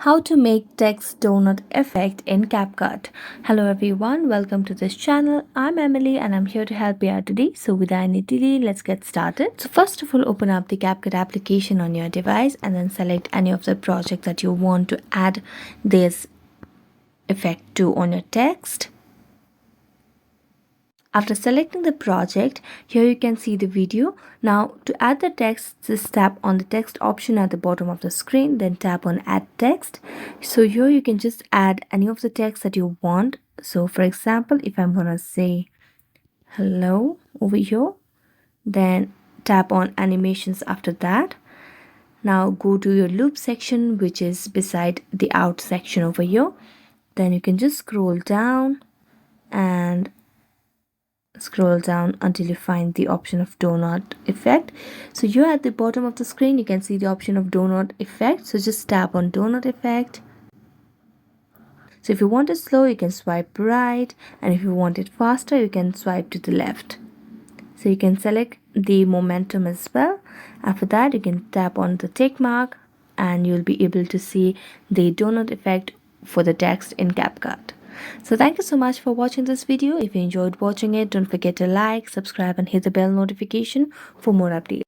How to make text donut effect in Capcut. Hello everyone, welcome to this channel. I'm Emily and I'm here to help you out today. So without any delay, let's get started. So first of all, open up the Capcut application on your device and then select any of the project that you want to add this effect to on your text. After selecting the project, here you can see the video. Now to add the text, just tap on the text option at the bottom of the screen, then tap on add text. So here you can just add any of the text that you want. So for example, if I'm gonna say hello over here, then tap on animations after that. Now go to your loop section, which is beside the out section over here. Then you can just scroll down and scroll down until you find the option of donut effect. So here at the bottom of the screen you can see the option of donut effect, so just tap on donut effect. So if you want it slow, you can swipe right, and if you want it faster, you can swipe to the left. So you can select the momentum as well. After that, you can tap on the tick mark and you'll be able to see the donut effect for the text in Capcut. So thank you so much for watching this video. If you enjoyed watching it, don't forget to like, subscribe and hit the bell notification for more updates.